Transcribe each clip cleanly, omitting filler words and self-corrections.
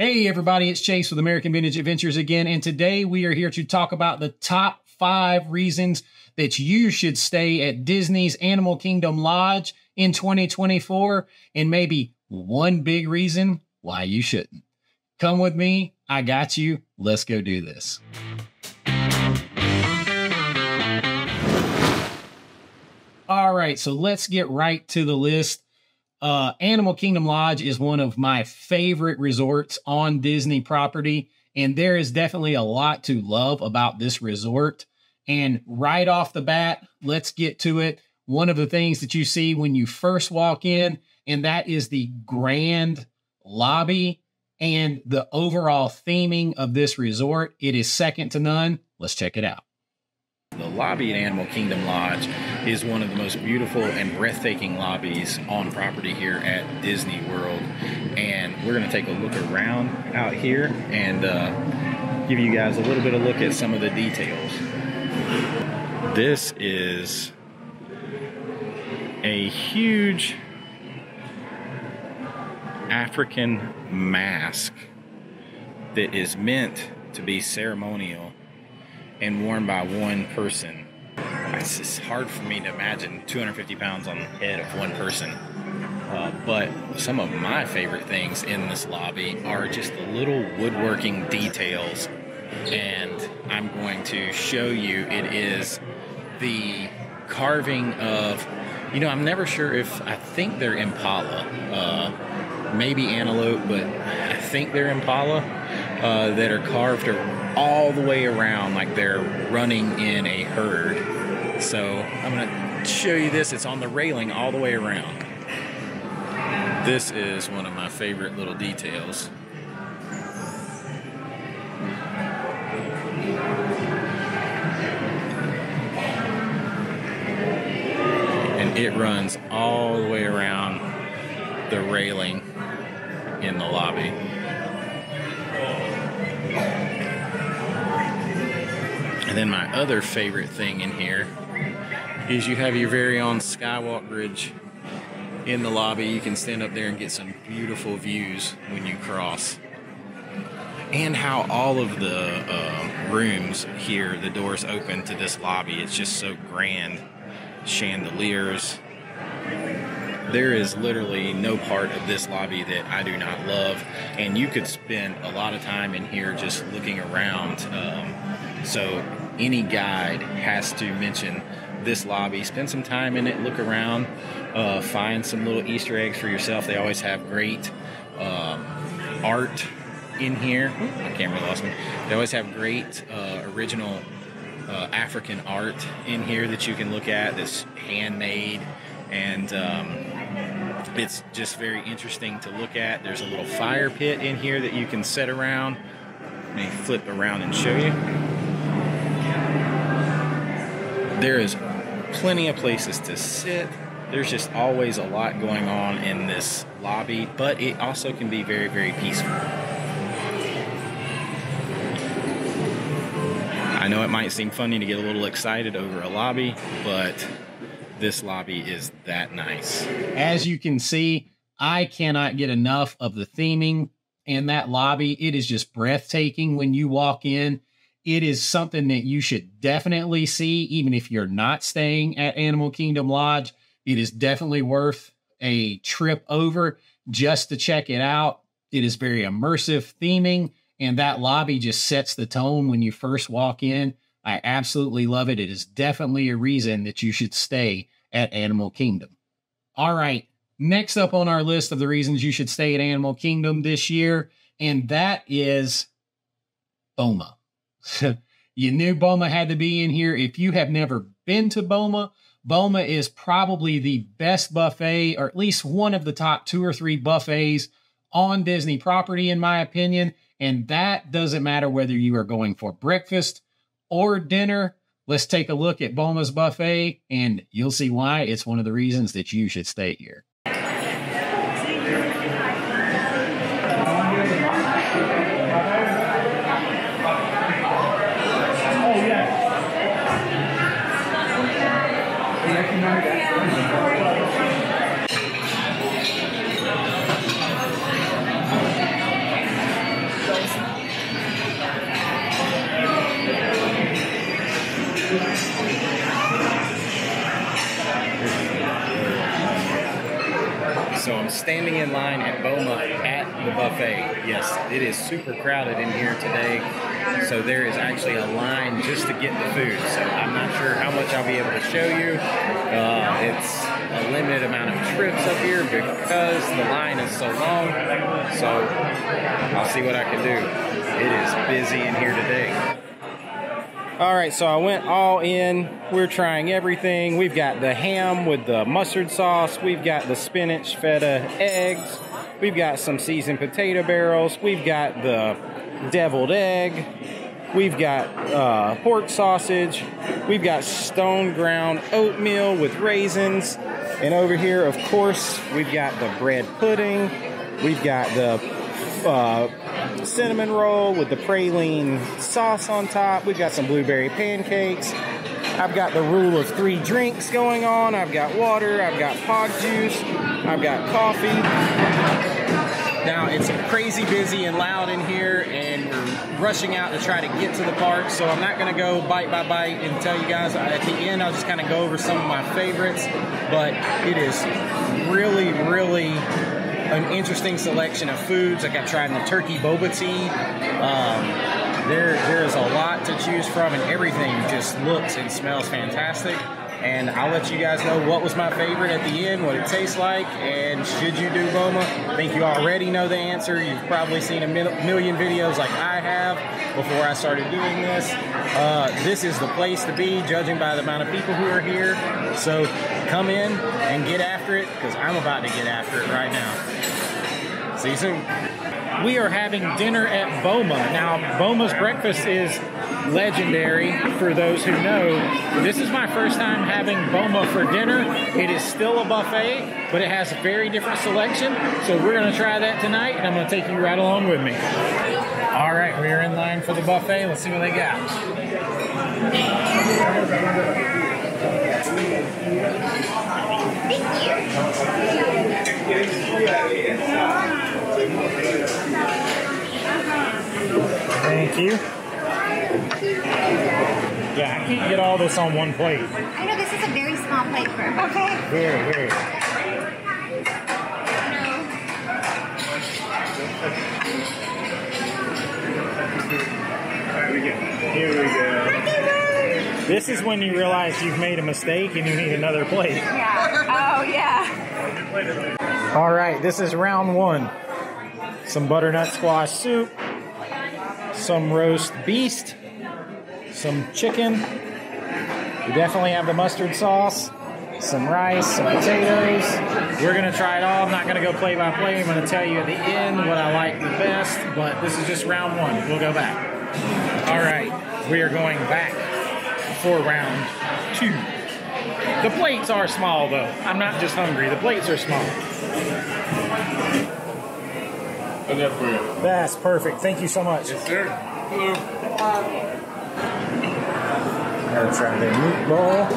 Hey everybody, it's Chase with American Vintage Adventures again, and today we are here to talk about the top 5 reasons that you should stay at Disney's Animal Kingdom Lodge in 2024, and maybe one big reason why you shouldn't. Come with me, I got you, let's go do this. All right, so let's get right to the list. Animal Kingdom Lodge is one of my favorite resorts on Disney property, and there is definitely a lot to love about this resort. And right off the bat, let's get to it. One of the things that you see when you first walk in, and that is the grand lobby and the overall theming of this resort. It is second to none. Let's check it out. The lobby at Animal Kingdom Lodge is one of the most beautiful and breathtaking lobbies on property here at Disney World. And we're going to take a look around out here and give you guys a little bit of look at some of the details. This is a huge African mask that is meant to be ceremonial and worn by one person. It's just hard for me to imagine 250 pounds on the head of one person. But some of my favorite things in this lobby are just the little woodworking details. And I'm going to show you, it is the carving of, I'm never sure if, I think they're impala, maybe antelope, but I think they're impala that are carved all the way around like they're running in a herd. So I'm going to show you this. It's on the railing all the way around. This is one of my favorite little details. And it runs all the way around the railing in the lobby. And then my other favorite thing in here is you have your very own skywalk bridge in the lobby. You can stand up there and get some beautiful views when you cross. And how all of the rooms here, the doors open to this lobby. It's just so grand. Chandeliers. There is literally no part of this lobby that I do not love. And you could spend a lot of time in here just looking around. So any guide has to mention this lobby. Spend some time in it, look around, find some little Easter eggs for yourself. They always have great art in here. My camera lost me. They always have great original African art in here that you can look at that's handmade, and it's just very interesting to look at. There's a little fire pit in here that you can sit around. Let me flip around and show you. There is plenty of places to sit. There's just always a lot going on in this lobby, but it also can be very, very peaceful. I know it might seem funny to get a little excited over a lobby, but this lobby is that nice. As you can see, I cannot get enough of the theming in that lobby. It is just breathtaking when you walk in. It is something that you should definitely see, even if you're not staying at Animal Kingdom Lodge. It is definitely worth a trip over just to check it out. It is very immersive theming, and that lobby just sets the tone when you first walk in. I absolutely love it. It is definitely a reason that you should stay at Animal Kingdom. All right, next up on our list of the reasons you should stay at Animal Kingdom this year, and that is Boma. You knew Boma had to be in here. If you have never been to Boma, Boma is probably the best buffet, or at least one of the top 2 or 3 buffets on Disney property, in my opinion. And that doesn't matter whether you are going for breakfast or dinner. Let's take a look at Boma's buffet, and you'll see why it's one of the reasons that you should stay here. standing in line at Boma at the buffet. Yes, it is super crowded in here today. So there is actually a line just to get the food. So I'm not sure how much I'll be able to show you. It's a limited amount of trips up here because the line is so long. So I'll see what I can do. It is busy in here today. All right, so I went all in. We're trying everything. We've got the ham with the mustard sauce. We've got the spinach feta eggs. We've got some seasoned potato barrels. We've got the deviled egg. We've got pork sausage. We've got stone ground oatmeal with raisins. And over here, of course, we've got the bread pudding. We've got the cinnamon roll with the praline sauce on top. We've got some blueberry pancakes. I've got the rule of 3 drinks going on. I've got water. I've got pog juice. I've got coffee. Now, it's crazy busy and loud in here, and we're rushing out to try to get to the park, so I'm not going to go bite by bite and tell you guys. At the end, I'll just kind of go over some of my favorites, but it is really, really an interesting selection of foods. Like I tried the turkey boba tea. There's a lot to choose from, and everything just looks and smells fantastic. And I'll let you guys know what was my favorite at the end, what it tastes like, and should you do Boma? I think you already know the answer. You've probably seen a million videos like I have before I started doing this. This is the place to be, judging by the amount of people who are here. So come in and get after it, because I'm about to get after it right now. See you soon. We are having dinner at Boma. Now, Boma's breakfast is legendary for those who know. This is my first time having Boma for dinner. It is still a buffet, but it has a very different selection. So we're going to try that tonight, and I'm going to take you right along with me. All right, we are in line for the buffet. Let's see what they got. Thank you. Yeah, I can't get all this on one plate. I know this is a very small plate for her. Okay. Very, very. Here we go. This is when you realize you've made a mistake and you need another plate. Yeah. Oh, yeah. All right, this is round 1. Some butternut squash soup, some roast beast, some chicken. We definitely have the mustard sauce, some rice, some potatoes. We're gonna try it all. I'm not gonna go play by play. I'm gonna tell you at the end what I like the best, but this is just round 1. We'll go back. All right, we are going back for round 2. The plates are small though. I'm not just hungry, the plates are small. That's perfect. Thank you so much. Yes, sir. Hello. I'm gonna try the meatball.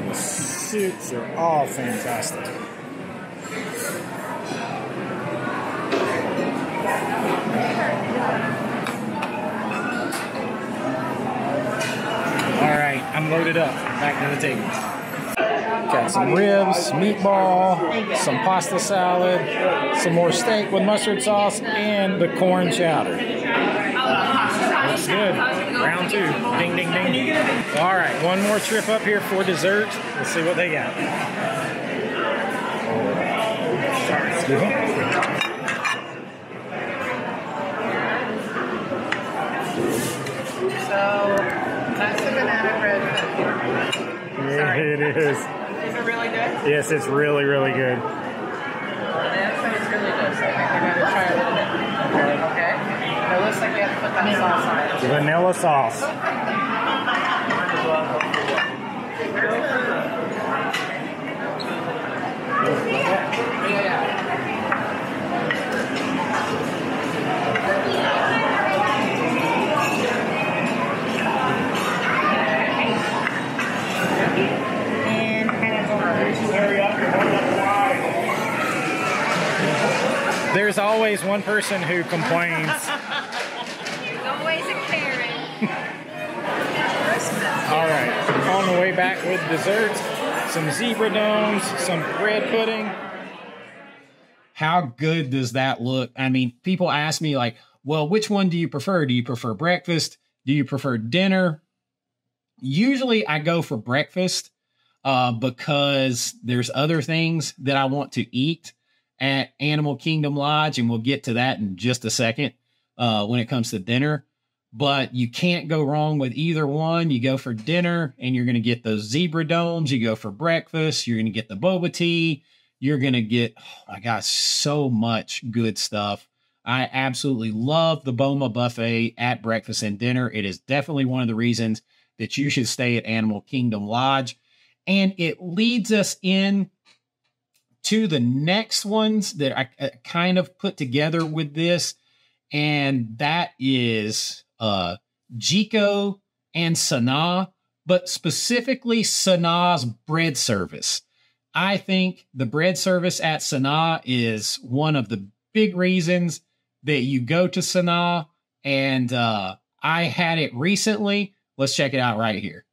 The soups are all fantastic. I'm loaded up. Back to the table. Got some ribs, meatball, some pasta salad, some more steak with mustard sauce, and the corn chowder. Looks good. Round 2. Ding, ding, ding. All right, one more trip up here for dessert. Let's see what they got. Sorry, excuse me. So that's the banana bread. Yeah, it is. Is it really good? Yes, it's really, really good. Banana bread is really good, so I think we're going to try a little bit. Okay. It looks like we have to put that sauce on it. Vanilla sauce. Yeah. There's There's always one person who complains. There's always a Karen. All right, on the way back with desserts, some zebra domes, some bread pudding. How good does that look? I mean, people ask me like, well, which one do you prefer? Do you prefer breakfast? Do you prefer dinner? Usually I go for breakfast because there's other things that I want to eat at Animal Kingdom Lodge, and we'll get to that in just a second when it comes to dinner. But you can't go wrong with either one. You go for dinner and you're going to get those zebra domes. You go for breakfast, you're going to get the boba tea. You're going to get, oh my gosh, so much good stuff. I absolutely love the Boma Buffet at breakfast and dinner. It is definitely one of the reasons that you should stay at Animal Kingdom Lodge. And it leads us in to the next ones that I kind of put together with this. And that is Jiko and Sanaa, but specifically Sanaa's bread service. I think the bread service at Sanaa is one of the big reasons that you go to Sanaa, and I had it recently. Let's check it out right here.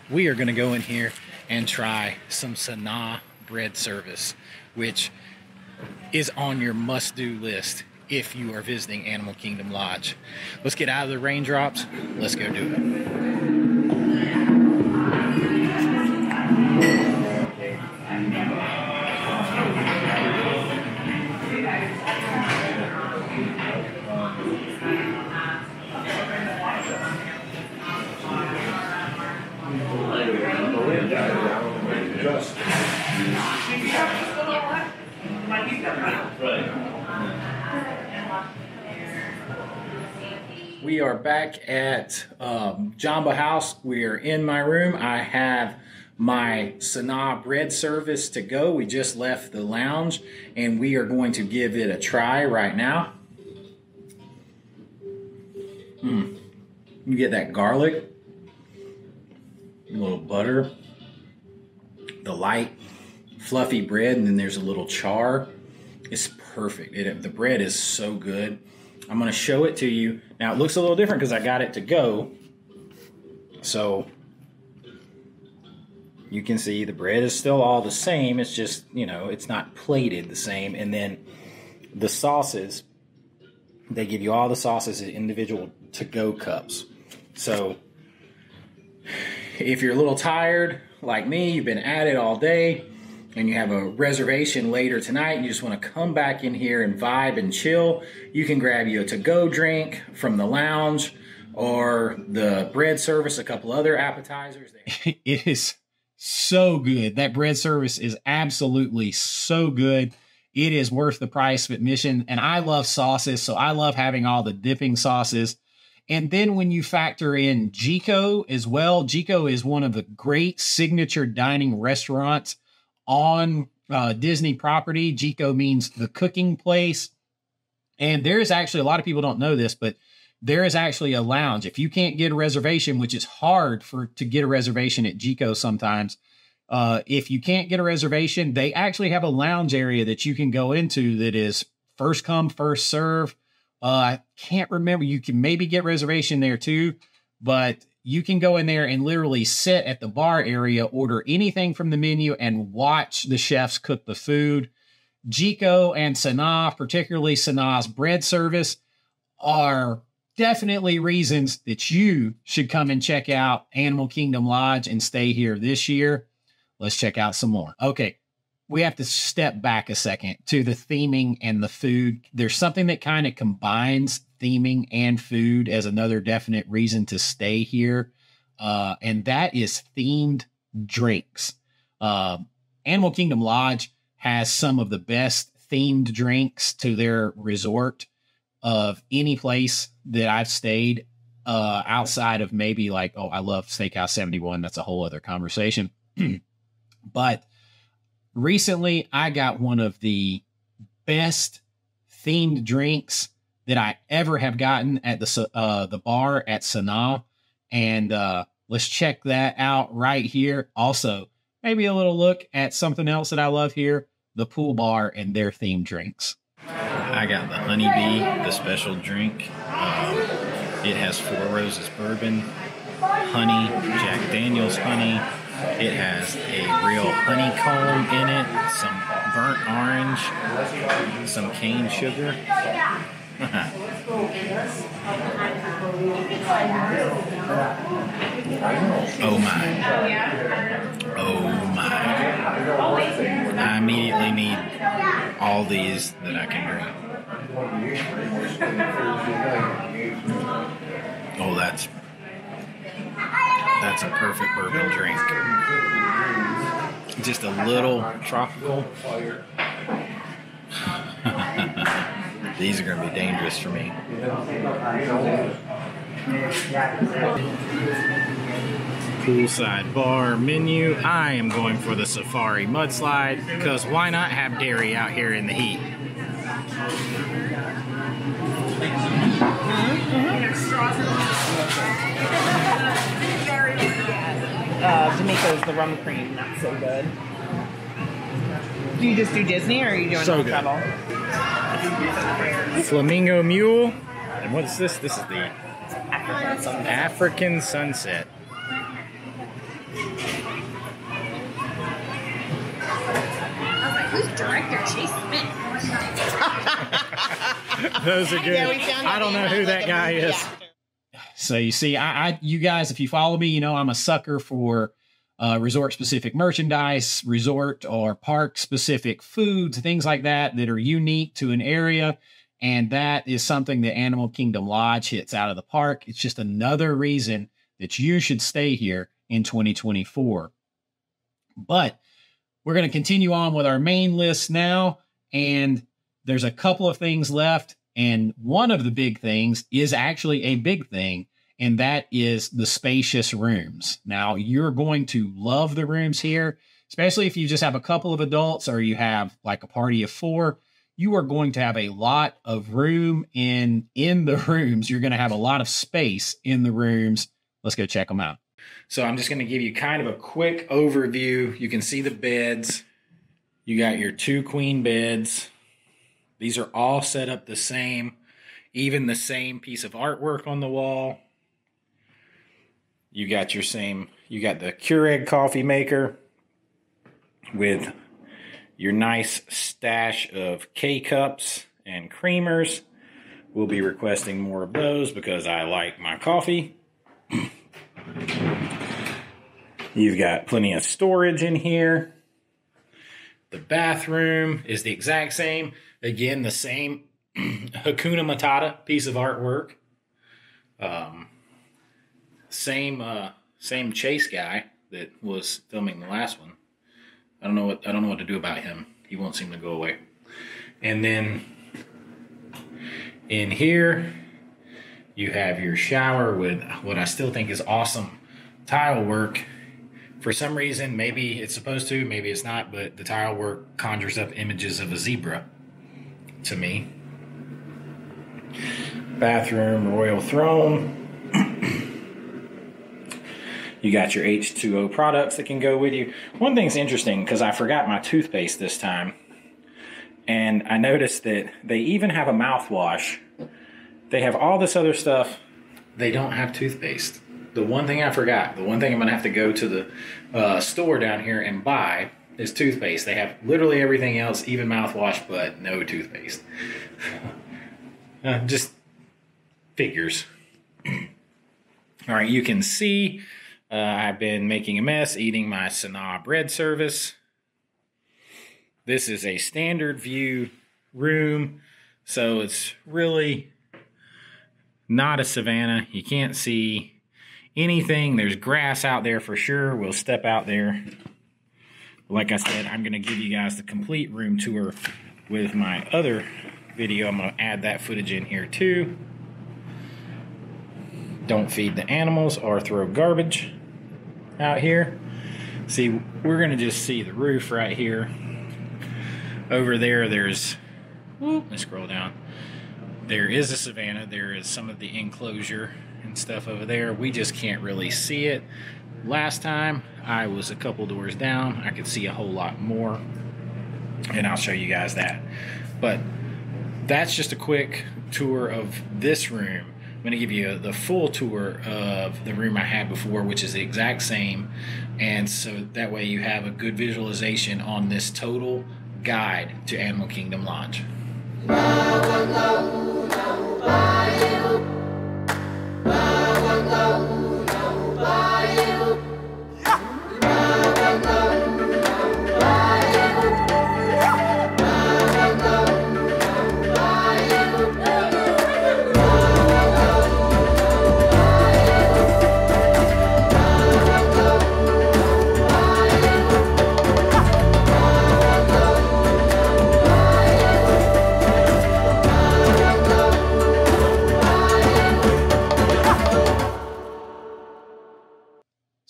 We are going to go in here and try some Sanaa bread service, which is on your must-do list if you are visiting Animal Kingdom Lodge. Let's get out of the raindrops. Let's go do it. We are back at Jamba House. We are in my room. I have my Sanaa bread service to go. We just left the lounge and we are going to give it a try right now. You get that garlic, a little butter, the light fluffy bread, and then there's a little char. It's perfect. The bread is so good. I'm going to show it to you. Now, it looks a little different because I got it to go. So, you can see the bread is still all the same. It's just, you know, it's not plated the same. And then the sauces, they give you all the sauces in individual to-go cups. So, if you're a little tired, like me, you've been at it all day, and you have a reservation later tonight, and you just want to come back in here and vibe and chill, you can grab you a to-go drink from the lounge or the bread service, a couple other appetizers. It is so good. That bread service is absolutely so good. It is worth the price of admission. And I love sauces, so I love having all the dipping sauces. And then when you factor in Jiko as well, Jiko is one of the great signature dining restaurants on Disney property. Jiko means the cooking place. And there's actually, a lot of people don't know this, but there is actually a lounge. If you can't get a reservation, which is hard to get a reservation at Jiko sometimes, if you can't get a reservation, they actually have a lounge area that you can go into that is first come, first serve. I can't remember. You can maybe get reservation there too, but you can go in there and literally sit at the bar area, order anything from the menu, and watch the chefs cook the food. Jiko and Sanaa, particularly Sanaa's bread service, are definitely reasons that you should come and check out Animal Kingdom Lodge and stay here this year. Let's check out some more. Okay, we have to step back a second to the theming and the food. There's something that kind of combines theming and food as another definite reason to stay here, and that is themed drinks. Animal Kingdom Lodge has some of the best themed drinks to their resort of any place that I've stayed, outside of maybe like, oh, I love Steakhouse 71. That's a whole other conversation. But recently I got one of the best themed drinks that I ever have gotten at the bar at Sanaa. And let's check that out right here. Also, maybe a little look at something else that I love here, the pool bar and their themed drinks. I got the Honeybee, the special drink. It has 4 Roses bourbon, honey, Jack Daniel's honey. It has a real honeycomb in it, some burnt orange, some cane sugar. Oh my. Oh my. I immediately need all these that I can drink. Oh, that's a perfect bourbon drink. Just a little tropical. These are going to be dangerous for me. Poolside bar menu. I am going for the Safari Mudslide because why not have dairy out here in the heat? D'Amico's the rum cream, not so good. Do you just do Disney or are you doing So all good. travel? Flamingo Mule. And what's this? This is the African Sunset. Who's director? Chase Smith. Those are good. Yeah, we found I don't know who that guy is. So you see, you guys, if you follow me, you know I'm a sucker for resort-specific merchandise, resort or park-specific foods, things like that that are unique to an area. And that is something that Animal Kingdom Lodge hits out of the park. It's just another reason that you should stay here in 2024. But we're going to continue on with our main list now. And there's a couple of things left. And one of the big things is actually a big thing. And that is the spacious rooms. Now, you're going to love the rooms here, especially if you just have a couple of adults or you have like a party of 4. You are going to have a lot of room in the rooms. You're going to have a lot of space in the rooms. Let's go check them out. So I'm just going to give you kind of a quick overview. You can see the beds. You got your 2 queen beds. These are all set up the same, even the same piece of artwork on the wall. You got the Keurig coffee maker with your nice stash of K-cups and creamers. We'll be requesting more of those because I like my coffee. You've got plenty of storage in here. The bathroom is the exact same. Again, the same Hakuna Matata piece of artwork. Same Chase guy that was filming the last one. I don't know what to do about him. He won't seem to go away. And then in here, you have your shower with what I still think is awesome tile work. For some reason, maybe it's supposed to, maybe it's not, but the tile work conjures up images of a zebra to me. Bathroom, royal throne. You got your H2O products that can go with you. One thing's interesting, because I forgot my toothpaste this time. And I noticed that they even have a mouthwash. They have all this other stuff. They don't have toothpaste. The one thing I forgot, the one thing I'm going to have to go to the store down here and buy is toothpaste. They have literally everything else, even mouthwash, but no toothpaste. Just figures. All right, you can see I've been making a mess eating my Sanaa bread service. This is a standard view room, so it's really not a savanna. You can't see anything. There's grass out there for sure. We'll step out there. Like I said, I'm going to give you guys the complete room tour with my other video. I'm going to add that footage in here too. Don't feed the animals or throw garbage out here. See, we're going to just see the roof right here. Over there, there's, let's scroll down. There is a savanna. There is some of the enclosure and stuff over there. We just can't really see it. Last time I was a couple doors down, I could see a whole lot more, and I'll show you guys that. But that's just a quick tour of this room. I'm going to give you the full tour of the room I had before, which is the exact same. And so that way you have a good visualization on this total guide to Animal Kingdom Lodge.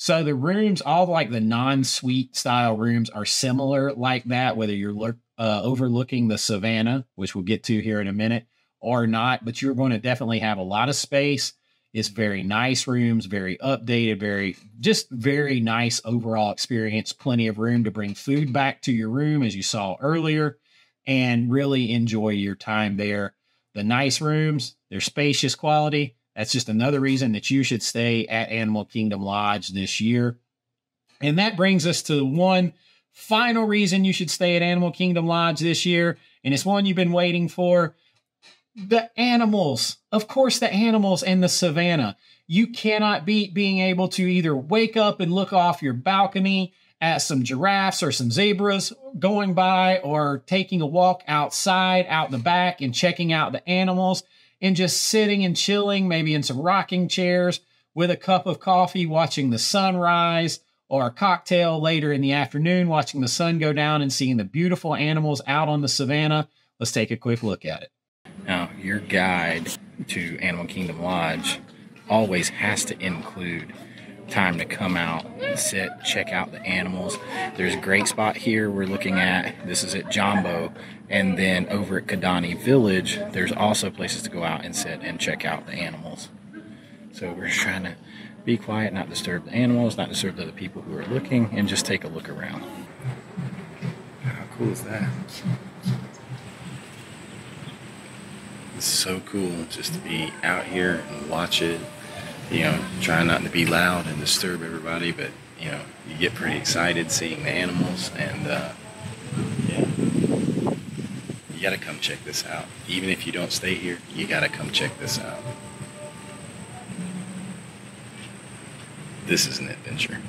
So the rooms, all like the non-suite style rooms are similar like that, whether you're overlooking the savannah, which we'll get to here in a minute, or not, but you're going to definitely have a lot of space. It's very nice rooms, very updated, very nice overall experience. Plenty of room to bring food back to your room, as you saw earlier, and really enjoy your time there. The nice rooms, their spacious quality. That's just another reason that you should stay at Animal Kingdom Lodge this year. And that brings us to one final reason you should stay at Animal Kingdom Lodge this year. And it's one you've been waiting for. The animals. Of course, the animals and the savannah. You cannot beat being able to either wake up and look off your balcony at some giraffes or some zebras going by, or taking a walk outside, out in the back, and checking out the animals. And just sitting and chilling, maybe in some rocking chairs with a cup of coffee, watching the sunrise, or a cocktail later in the afternoon, watching the sun go down and seeing the beautiful animals out on the savannah. Let's take a quick look at it. Now, your guide to Animal Kingdom Lodge always has to include time to come out, sit, check out the animals. There's a great spot here we're looking at. This is at Jambo. And then over at Kidani Village, there's also places to go out and sit and check out the animals. So we're just trying to be quiet, not disturb the animals, not disturb the other people who are looking, and just take a look around. How cool is that? It's so cool just to be out here and watch it. You know, trying not to be loud and disturb everybody, but, you know, you get pretty excited seeing the animals, and, yeah. You gotta come check this out. Even if you don't stay here, you gotta come check this out. This is an adventure.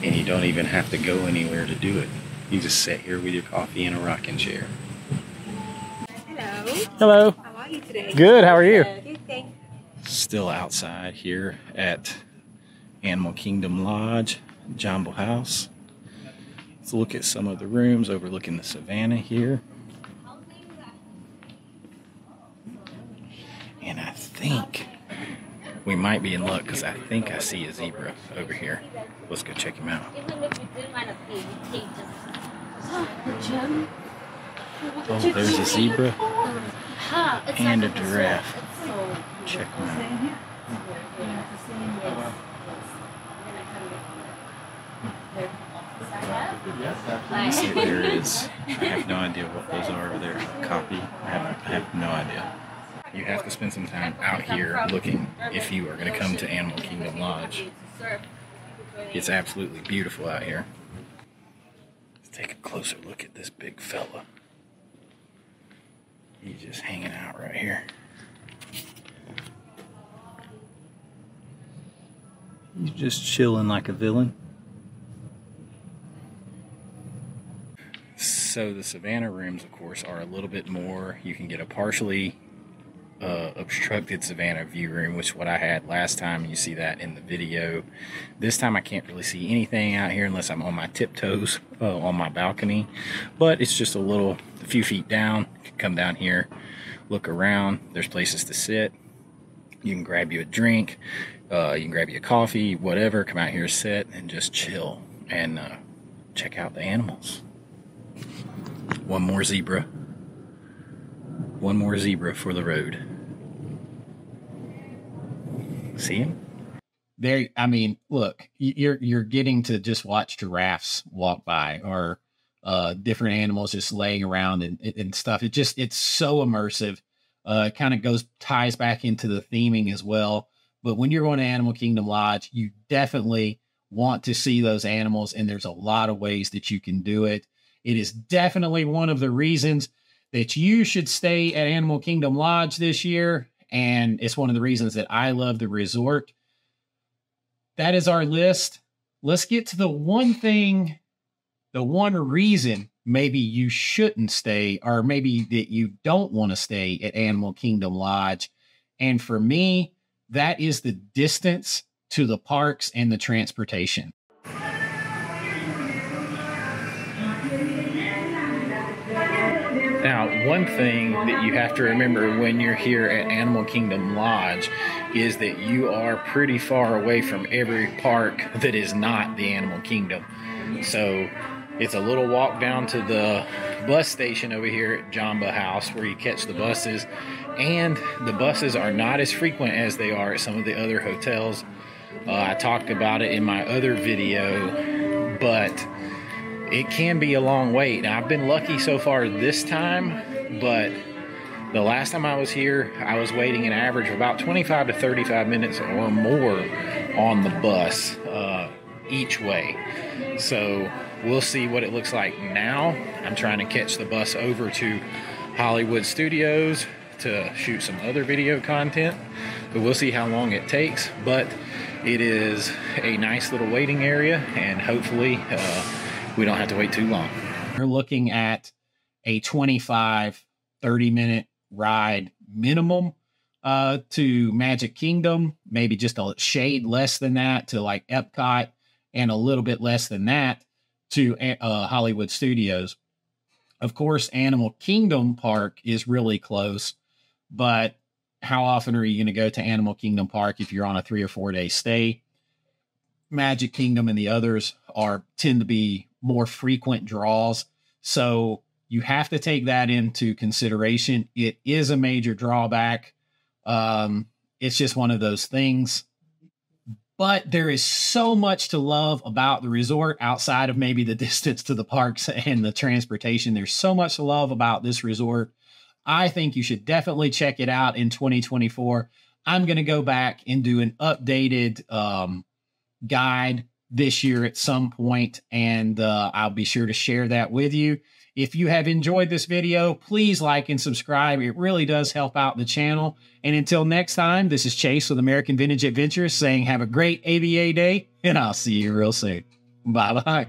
And you don't even have to go anywhere to do it. You just sit here with your coffee in a rocking chair. Hello. Hello. How are you today? Good. How are you? Good, thanks. Still outside here at Animal Kingdom Lodge, Jambo House. Let's look at some of the rooms overlooking the savannah here. And I think we might be in luck, because I think I see a zebra over here. Let's go check him out. Oh, there's a zebra and a giraffe. Check them out. So there is, I have no idea what those are over there. Copy. I have no idea. You have to spend some time out here looking if you are going to come to Animal Kingdom Lodge. It's absolutely beautiful out here. Let's take a closer look at this big fella. He's just hanging out right here. He's just chilling like a villain. So the Savannah rooms, of course, are a little bit more. You can get a partially obstructed Savannah view room, which is what I had last time. You see that in the video. This time I can't really see anything out here unless I'm on my tiptoes on my balcony. But it's just a few feet down. You can come down here, look around. There's places to sit. You can grab you a drink. You can grab you a coffee, whatever. Come out here, sit, and just chill and check out the animals. One more zebra. One more zebra for the road. See him? There, I mean, look, you're getting to just watch giraffes walk by, or different animals just laying around and stuff. It's so immersive. It kind of ties back into the theming as well. But when you're going to Animal Kingdom Lodge, you definitely want to see those animals, and there's a lot of ways that you can do it. It is definitely one of the reasons that you should stay at Animal Kingdom Lodge this year, and it's one of the reasons that I love the resort. That is our list. Let's get to the one reason maybe you shouldn't stay, or maybe that you don't want to stay at Animal Kingdom Lodge. And for me, that is the distance to the parks and the transportation. Now, one thing that you have to remember when you're here at Animal Kingdom Lodge is that you are pretty far away from every park that is not the Animal Kingdom. So it's a little walk down to the bus station over here at Jamba House where you catch the buses, and the buses are not as frequent as they are at some of the other hotels. I talked about it in my other video, but it can be a long wait. Now, I've been lucky so far this time, but the last time I was here, I was waiting an average of about 25 to 35 minutes or more on the bus each way. So we'll see what it looks like now. I'm trying to catch the bus over to Hollywood Studios to shoot some other video content, but we'll see how long it takes. But it is a nice little waiting area, and hopefully we don't have to wait too long. We're looking at a 25, 30-minute ride minimum to Magic Kingdom, maybe just a shade less than that to like Epcot, and a little bit less than that to Hollywood Studios. Of course, Animal Kingdom Park is really close, but how often are you going to go to Animal Kingdom Park if you're on a 3 or 4 day stay? Magic Kingdom and the others tend to be more frequent draws. So you have to take that into consideration. It is a major drawback. It's just one of those things. But there is so much to love about the resort outside of maybe the distance to the parks and the transportation. There's so much to love about this resort. I think you should definitely check it out in 2024. I'm going to go back and do an updated guide this year at some point, and I'll be sure to share that with you. If you have enjoyed this video, please like and subscribe. It really does help out the channel. And until next time, this is Chase with American Vintage Adventures saying have a great AVA day, and I'll see you real soon. Bye-bye.